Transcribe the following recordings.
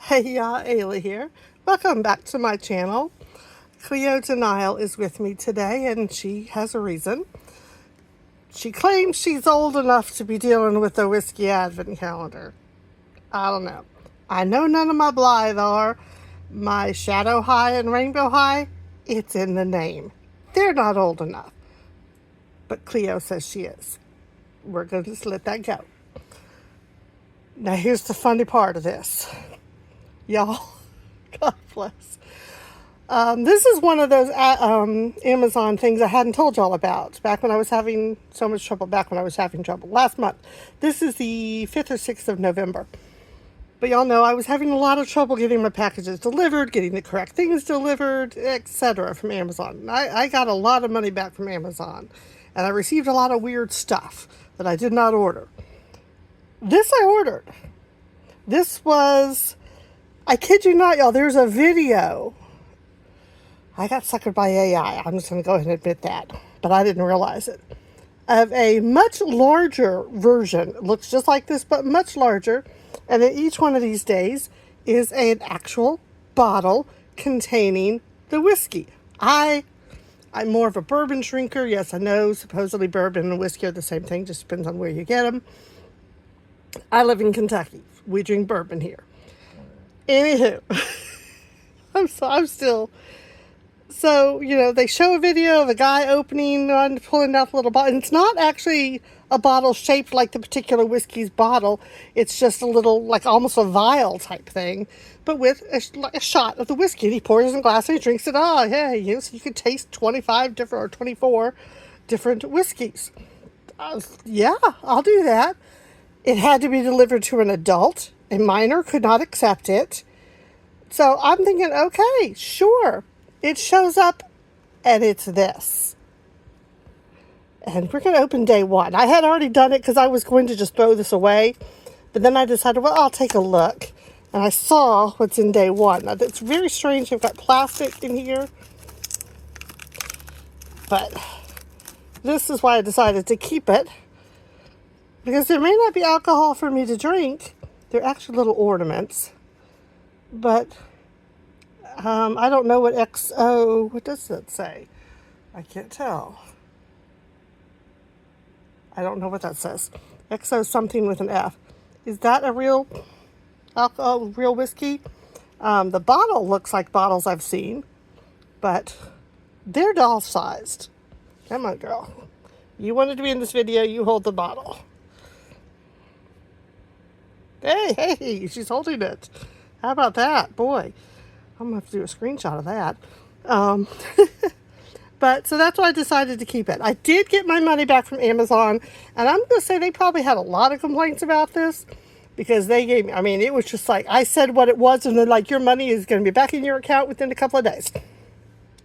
Hey y'all, Ayla here. Welcome back to my channel. Cleo Denial is with me today, and she has a reason. She claims she's old enough to be dealing with the whiskey advent calendar. I don't know. I know none of my Blythe are. My Shadow High and Rainbow High, it's in the name. They're not old enough. But Cleo says she is. We're going to just let that go. Now here's the funny part of this. Y'all, God bless. This is one of those Amazon things I hadn't told y'all about back when I was having so much trouble. Last month. This is the 5th or 6th of November. But y'all know I was having a lot of trouble getting my packages delivered, getting the correct things delivered, etc. from Amazon. I got a lot of money back from Amazon. And I received a lot of weird stuff that I did not order. This I ordered. This was, I kid you not, y'all, there's a video. I got suckered by AI. I'm just going to go ahead and admit that. But I didn't realize it. Of a much larger version. It looks just like this, but much larger. And in each one of these days is an actual bottle containing the whiskey. I'm more of a bourbon drinker. Yes, I know supposedly bourbon and whiskey are the same thing. Just depends on where you get them. I live in Kentucky. We drink bourbon here. Anywho, I'm still... So, they show a video of a guy opening and pulling out the little bottle. And it's not actually a bottle shaped like the particular whiskey's bottle. It's just a little, like almost a vial type thing, but with a shot of the whiskey. And he pours it in a glass and he drinks it. Oh, yeah, so you could taste 25 different or 24 different whiskeys. Yeah, I'll do that. It had to be delivered to an adult. A minor could not accept it. So I'm thinking, okay, sure. It shows up, and it's this. And we're going to open day one. I had already done it because I was going to just throw this away. But then I decided, well, I'll take a look. And I saw what's in day one. Now, it's very strange. They've got plastic in here. But this is why I decided to keep it. Because there may not be alcohol for me to drink. They're actually little ornaments. But... I don't know what XO, what does that say? I can't tell. I don't know what that says. XO something with an F. Is that a real alcohol, real whiskey? The bottle looks like bottles I've seen, but they're doll-sized. Come on, girl. You wanted to be in this video, you hold the bottle. Hey, she's holding it. How about that? Boy. I'm going to have to do a screenshot of that. But so that's why I decided to keep it. I did get my money back from Amazon, and I'm going to say they probably had a lot of complaints about this because they gave me, it was just like, I said what it was, and they're like, your money is going to be back in your account within a couple of days.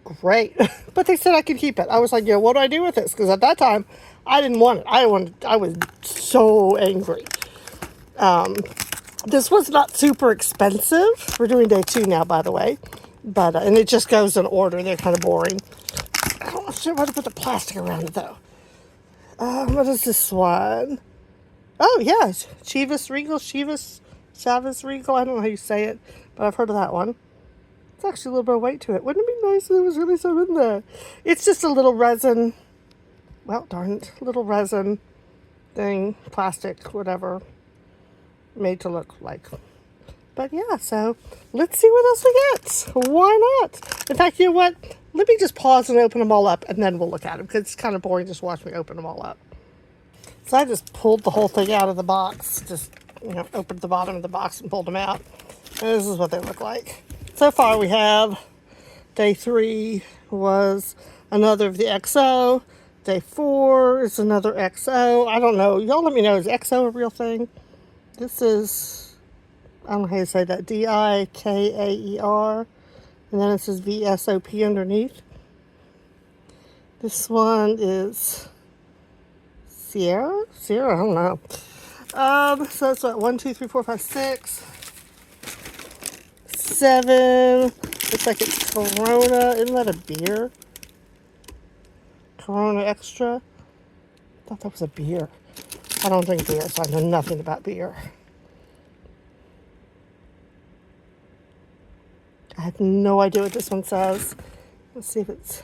Great. But they said I could keep it. I was like, what do I do with this? Because at that time, I didn't want it. I was so angry. This was not super expensive. We're doing day 2 now, by the way. But, and it just goes in order. They're kind of boring. I don't know why to put the plastic around it, though. What is this one? Oh, yeah. Chivas Regal. I don't know how you say it, but I've heard of that one. It's actually a little bit of weight to it. Wouldn't it be nice if there was really some in there? It's just a little resin. Well, darn it. Little resin thing. Plastic, whatever. Made to look like. But yeah, so let's see what else we get. Why not? In fact, you know what? Let me just pause and open them all up, and then we'll look at them, because it's kind of boring just watch me open them all up. So I just pulled the whole thing out of the box. Just, opened the bottom of the box and pulled them out. And this is what they look like. So far we have day 3 was another of the XO. Day 4 is another XO. I don't know. Y'all let me know. Is XO a real thing? This is, I don't know how you say that, Dikaer, and then it says VSOP underneath. This one is Sierra, I don't know. So it's what, 1, 2, 3, 4, 5, 6, 7, looks like it's Corona, isn't that a beer? Corona Extra, I thought that was a beer. I don't drink beer, so I know nothing about beer. have no idea what this one says. Let's see if it's...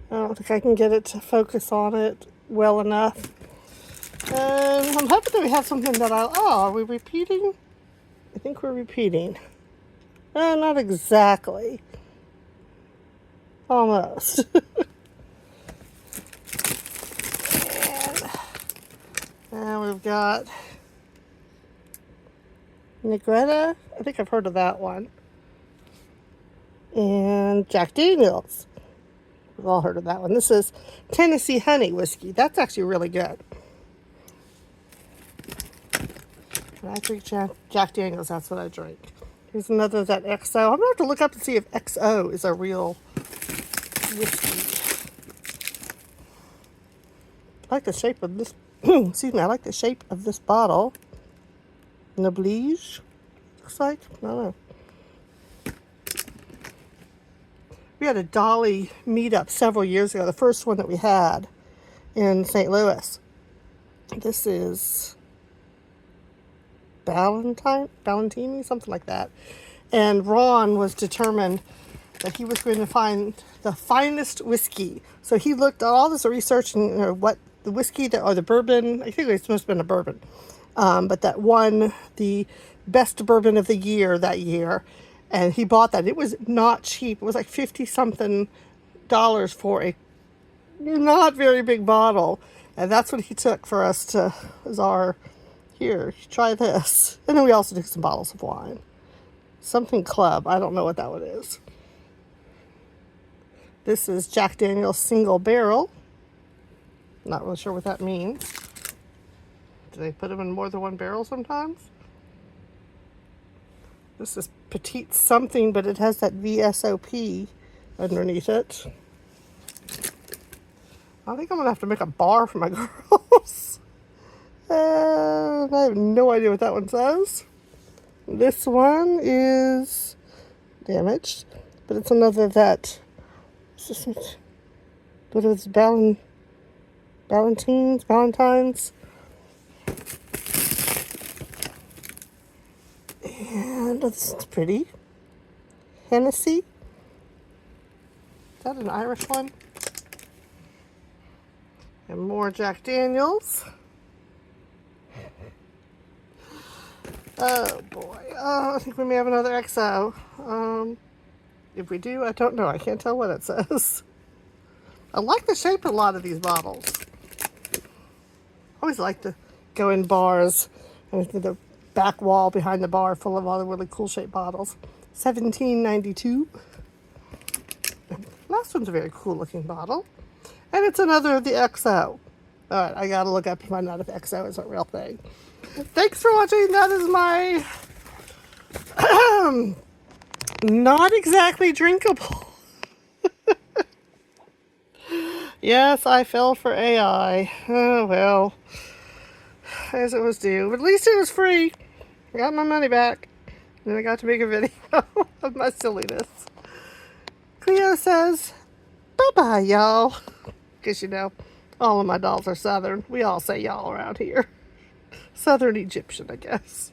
I don't think I can get it to focus on it well enough. And I'm hoping that we have something that are we repeating? I think we're repeating. Not exactly. Almost. And we've got Negretta. I think I've heard of that one. And Jack Daniels. We've all heard of that one. This is Tennessee Honey Whiskey. That's actually really good. When I drink Jack Daniels, that's what I drink. Here's another that XO. I'm going to have to look up and see if XO is a real whiskey. I like the shape of this. Excuse me. I like the shape of this bottle. Noblige. Looks like. I don't know. We had a Dolly meetup several years ago, the first one that we had in St. Louis. This is Ballantini, something like that. And Ron was determined that he was going to find the finest whiskey. So he looked at all this research and what the whiskey or the bourbon, I think it must have been a bourbon, but that won the best bourbon of the year that year. And he bought that. It was not cheap. It was like $50-something for a not very big bottle. And that's what he took for us to, as our, here, try this. And then we also took some bottles of wine. Something Club. I don't know what that one is. This is Jack Daniel's Single Barrel. Not really sure what that means. Do they put them in more than one barrel sometimes? This is Petite something, but it has that VSOP underneath it. I think I'm going to have to make a bar for my girls. I have no idea what that one says. This one is damaged, but it's another that... But it's Valentine's. And this is pretty. Hennessy. Is that an Irish one? And more Jack Daniels. Oh boy. Oh, I think we may have another XO. If we do, I don't know. I can't tell what it says. I like the shape of a lot of these bottles. I always like to go in bars and the back wall behind the bar full of all the really cool shaped bottles. $17.92. Last one's a very cool looking bottle. And it's another of the XO. Alright, I gotta look up to find out if XO is a real thing. Thanks for watching. That is my not exactly drinkable. Yes, I fell for AI. Oh well. As it was due. But at least it was free. I got my money back. And I got to make a video of my silliness. Cleo says, bye-bye, y'all. Because, you know, all of my dolls are Southern. We all say y'all around here. Southern Egyptian, I guess.